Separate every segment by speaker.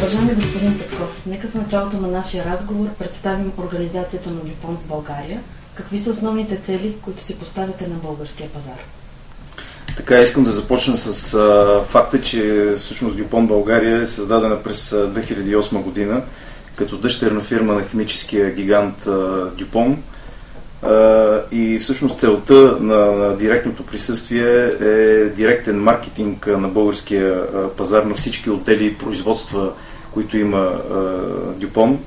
Speaker 1: Уважаеми господин Петков, нека в началото на нашия разговор представим организацията на Дюпон в България. Какви са основните цели, които си поставяте на българския пазар?
Speaker 2: Така, искам да започна с факта, че всъщност Дюпон България е създадена през 2008 година като дъщерна фирма на химическия гигант Дюпон. И всъщност целта на директното присъствие е директен маркетинг на българския пазар на всички отдели и производства, които има Дюпон.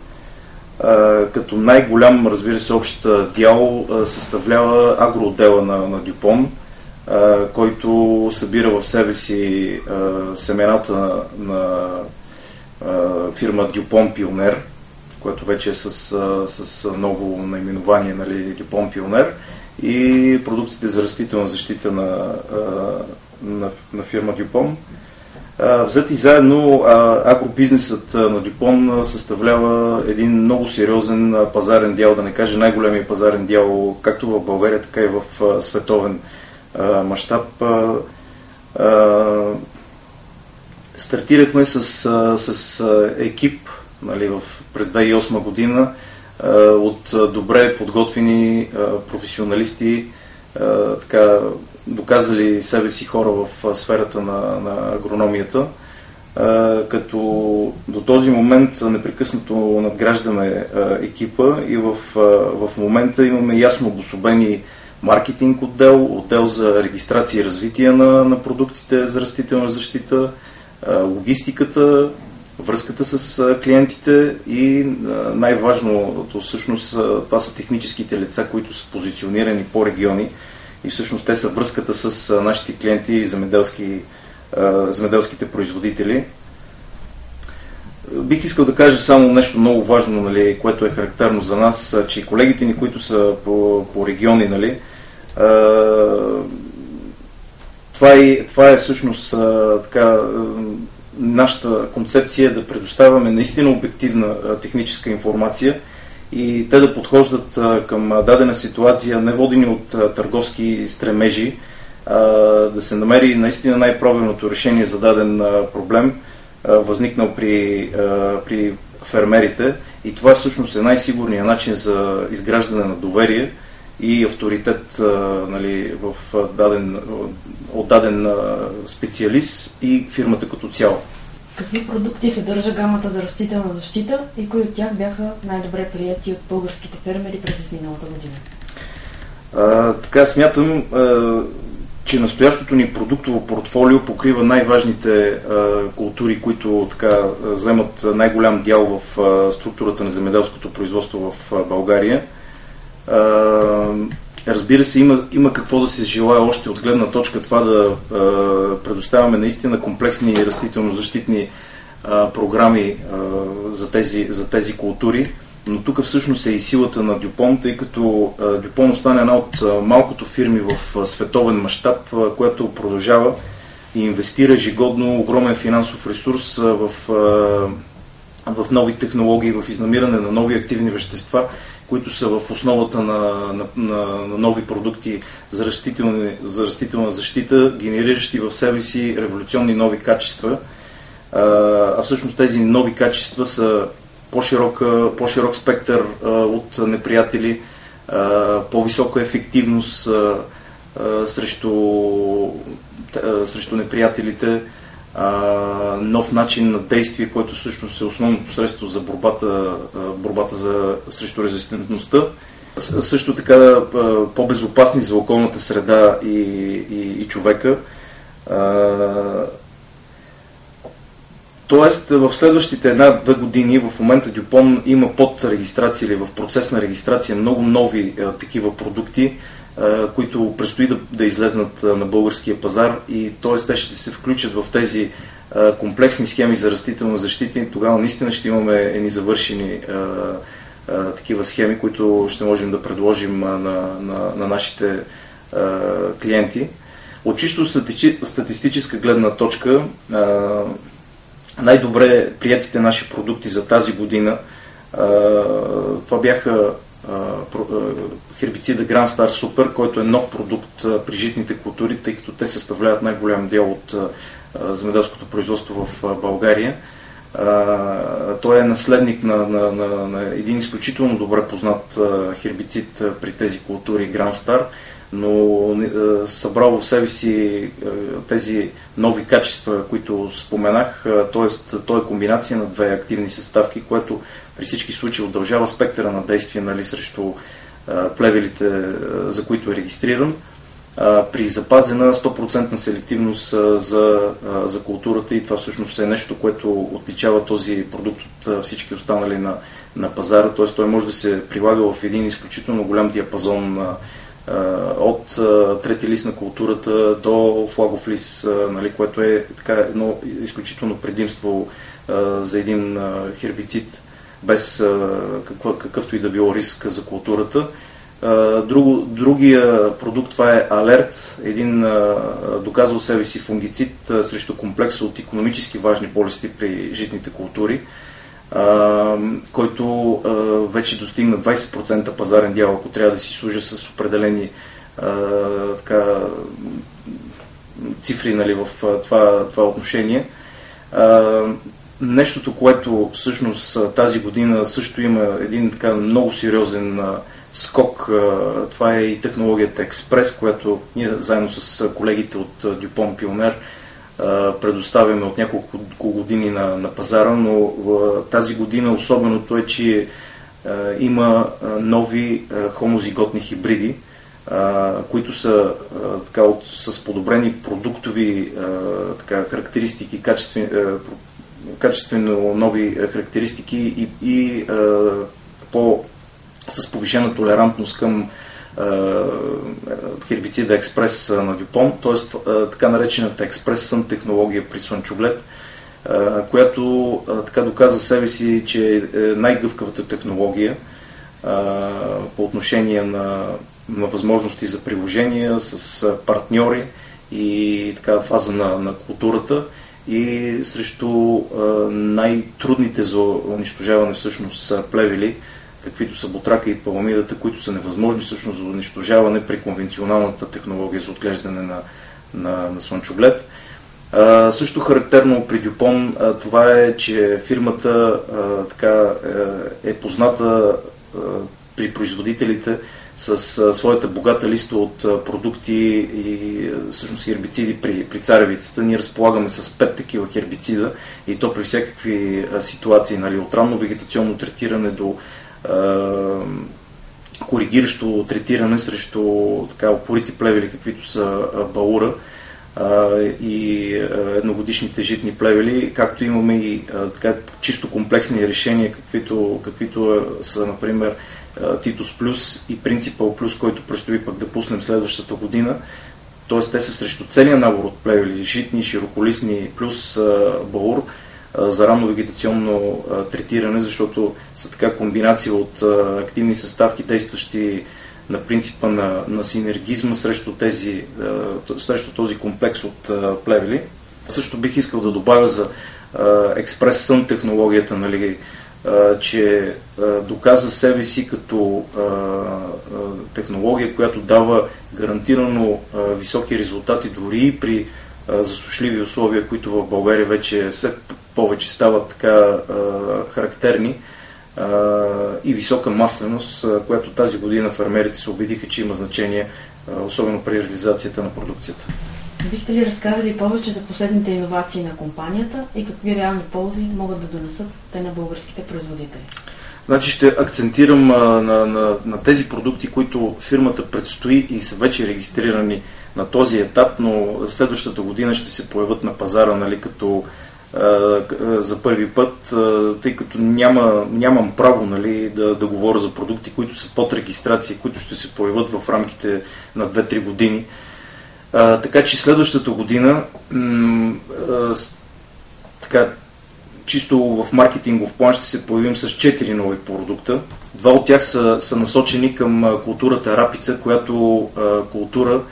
Speaker 2: Като най-голям, разбира се, общ дял съставлява агроотдела на Дюпон, който събира в себе си семената на фирма Дюпон Пионер, което вече е с ново наименование, нали, Дюпон Пионер, и продуктите за растителна защита на фирма Дюпон. Взети заедно, агробизнесът на Дюпон съставлява един много сериозен пазарен дял, да не кажа най-големия пазарен дял, както в България, така и в световен мащаб. Стартирахме с екип, нали, през 2008 година от добре подготвени професионалисти, така, доказали себе си хора в сферата на агрономията, като до този момент непрекъснато надграждаме екипа и в момента имаме ясно обособени маркетинг отдел за регистрация и развитие на продуктите за растителна защита, логистиката, връзката с клиентите и най-важното всъщност това са техническите лица, които са позиционирани по региони и всъщност те са връзката с нашите клиенти и земеделските производители. Бих искал да кажа само нещо много важно, нали, което е характерно за нас, че колегите ни, които са по региони, нали, това е всъщност така, нашата концепция е да предоставяме наистина обективна техническа информация и те да подхождат към дадена ситуация, не водени от търговски стремежи, да се намери наистина най-правилното решение за даден проблем, възникнал при фермерите, и това всъщност е най-сигурният начин за изграждане на доверие и авторитет, нали, от даден специалист и фирмата като цяло.
Speaker 1: Какви продукти съдържа гамата за растителна защита и кои от тях бяха най-добре приети от българските фермери през изминалата година?
Speaker 2: Така смятам, че настоящото ни продуктово портфолио покрива най-важните култури, които така вземат най-голям дял в структурата на земеделското производство в България. Разбира се, има какво да се желае още от гледна точка това да предоставяме наистина комплексни растително-защитни програми за тези култури, но тук всъщност е и силата на Дюпон, тъй като Дюпон остане една от малкото фирми в световен мащаб, която продължава и инвестира ежегодно огромен финансов ресурс в нови технологии, в изнамиране на нови активни вещества, които са в основата на нови продукти за растителна защита, генериращи в себе си революционни нови качества. А всъщност тези нови качества са по-широк спектър от неприятели, по-висока ефективност срещу неприятелите, нов начин на действие, който всъщност е основното средство за борбата срещу резистентността. Също така по-безопасни за околната среда и човека. Тоест, в следващите 1-2 години, в момента Дюпон има под регистрация или в процес на регистрация много нови такива продукти, които предстои да излезнат на българския пазар, и т.е. те ще се включат в тези комплексни схеми за растителна защита и тогава наистина ще имаме едни завършени такива схеми, които ще можем да предложим на нашите клиенти. От чисто статистическа гледна точка, най-добре приятите наши продукти за тази година, това бяха хербицида Grand Star Super, който е нов продукт при житните култури, тъй като те съставляват най-голям дял от земеделското производство в България. Той е наследник на един изключително добре познат хербицид при тези култури Grand Star, но събрал в себе си тези нови качества, които споменах, т.е. той е комбинация на две активни съставки, което при всички случаи удължава спектъра на действие, нали, срещу плевелите, за които е регистриран, при запазена 100% селективност за културата, и това всъщност е нещо, което отличава този продукт от всички останали на пазара, т.е. той може да се прилага в един изключително голям диапазон от трети лист на културата до флагов лист, нали, което е така едно изключително предимство за един хербицид без какъвто и да било риск за културата. Другия продукт, това е Алерт, един доказал себе си фунгицид срещу комплекса от икономически важни болести при житните култури, който вече достигна 20% пазарен дял, ако трябва да си служа с определени цифри, нали, в това отношение. Нещото, което всъщност тази година също има един така много сериозен скок, това е и технологията Експрес, която ние заедно с колегите от Dupont Pioneer предоставяме от няколко години на пазара, но тази година особеното е, че има нови хомозиготни хибриди, които са с подобрени продуктови характеристики, качествено нови характеристики и с повишена толерантност към хербицида Експрес на Дюпон, т.е. така наречената Експрес-сън технология при слънчоглед, която така доказа себе си, че е най-гъвкавата технология по отношение на възможности за приложения с партньори и така фаза на културата, и срещу най-трудните за унищожаване всъщност плевели, каквито са ботрака и паламидата, които са невъзможни всъщност за унищожаване при конвенционалната технология за отглеждане на слънчоглед. Също характерно при Дюпон това е, че фирмата е позната при производителите с своята богата листа от продукти и всъщност хербициди при царевицата. Ние разполагаме с 5 такива хербицида, и то при всякакви ситуации, нали, от ранно вегетационно третиране до коригиращо третиране срещу опорити плевели, каквито са баура и едногодишните житни плевели, както имаме и чисто комплексни решения, каквито са, например, Титус Плюс и Принципал Плюс, който предстои пък да пуснем следващата година. Т.е. те са срещу целия набор от плевели, житни, широколистни плюс баур, за ранно вегетационно третиране, защото са така комбинация от активни съставки, действащи на принципа на синергизма срещу този комплекс от плевели. Също бих искал да добавя за експрес-сън технологията, нали, че доказа себе си като технология, която дава гарантирано високи резултати дори и при засушливи условия, които в България вече все повече стават така характерни, и висока масленост, която тази година фермерите се убедиха, че има значение, особено при реализацията на продукцията.
Speaker 1: Бихте ли разказали повече за последните иновации на компанията и какви реални ползи могат да донесат те на българските производители?
Speaker 2: Значи ще акцентирам на тези продукти, които фирмата предстои и са вече регистрирани на този етап, но следващата година ще се появят на пазара, нали, като за първи път, тъй като нямам право, нали, да говоря за продукти, които са под регистрация, които ще се появят в рамките на 2-3 години. Така че следващата година чисто в маркетингов план ще се появим с 4 нови продукта. 2 от тях са насочени към културата рапица, която култура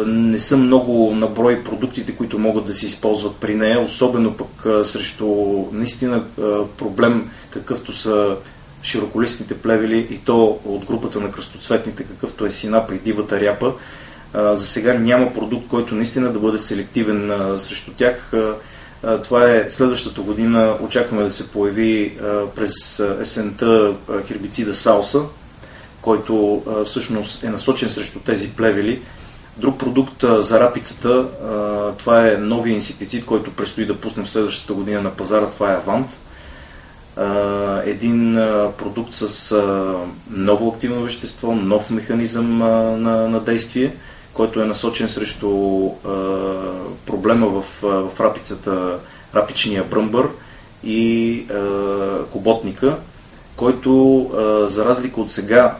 Speaker 2: не са много на брой продуктите, които могат да се използват при нея, особено пък срещу наистина проблем, какъвто са широколистните плевели, и то от групата на кръстоцветните, какъвто е синапа и дивата ряпа. За сега няма продукт, който наистина да бъде селективен срещу тях. Това е следващата година, очакваме да се появи през есента хербицида Салса, който всъщност е насочен срещу тези плевели. Друг продукт за рапицата, това е новия инсектицид, който предстои да пуснем следващата година на пазара, това е Авант. Един продукт с ново активно вещество, нов механизъм на действие, който е насочен срещу проблема в рапицата, рапичния бръмбър и хоботника, който за разлика от сега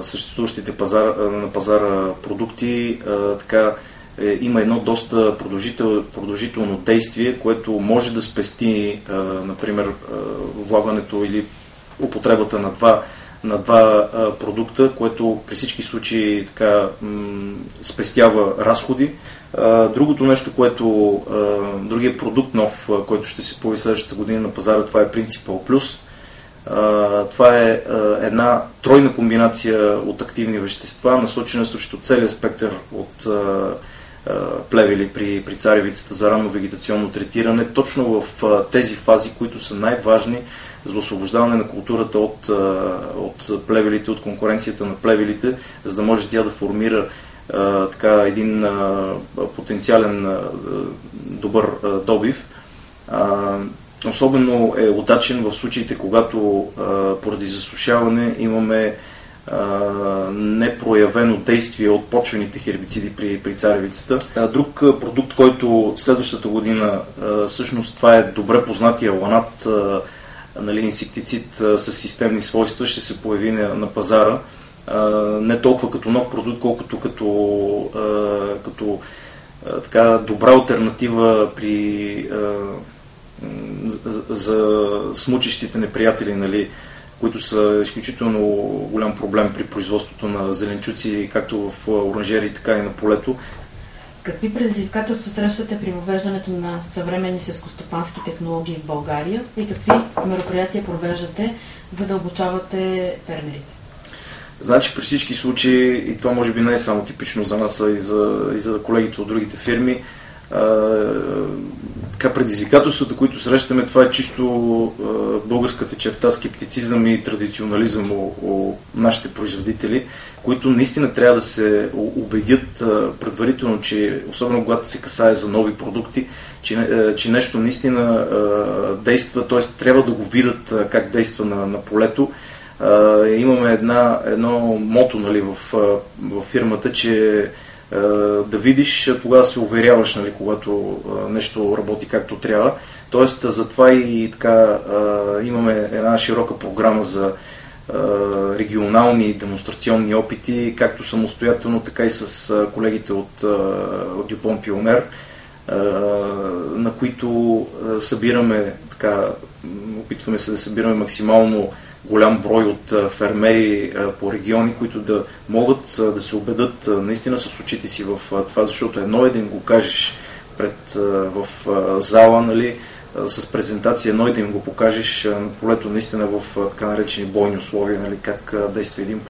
Speaker 2: съществуващите на пазара продукти, има едно доста продължително действие, което може да спести, например, влагането или употребата на два продукта, което при всички случаи спестява разходи. Другото нещо, другия продукт нов, който ще се появи следващата година на пазара, това е Principal Plus. Това е една тройна комбинация от активни вещества, насочена срещу целия спектър от плевели при царевицата за ранно вегетационно третиране, точно в тези фази, които са най-важни за освобождаване на културата от плевелите, от конкуренцията на плевелите, за да може тя да формира един потенциален добър добив. Особено е удачен в случаите, когато поради засушаване имаме непроявено действие от почвените хербициди при царевицата. Друг продукт, който следващата година, всъщност това е добре познатия ланат, инсектицид с системни свойства, ще се появи на пазара. Не толкова като нов продукт, колкото като добра алтернатива за смучещите неприятели, които са изключително голям проблем при производството на зеленчуци, както в оранжерии, така и на полето.
Speaker 1: Какви предизвикателства срещате при въвеждането на съвременни селскостопански технологии в България и какви мероприятия провеждате, за да обучавате фермерите?
Speaker 2: Значи при всички случаи, и това може би не е само типично за нас, а и за колегите от другите фирми, предизвикателствата, които срещаме, това е чисто българската черта, скептицизъм и традиционализъм у нашите производители, които наистина трябва да се убедят предварително, че особено когато се касае за нови продукти, че нещо наистина действа, т.е. трябва да го видят как действа на полето. Имаме едно мото в фирмата, че да видиш, тогава се уверяваш, когато нещо работи както трябва. Тоест, затова и имаме една широка програма за регионални демонстрационни опити, както самостоятелно, така и с колегите от Дюпон Пионер, на които опитваме се да събираме максимално голям брой от фермери по региони, които да могат да се убедат наистина с очите си в това, защото едно е да им го кажеш в зала, с презентация, едно е да им го покажеш на полето наистина в така наречени бойни условия, как действа един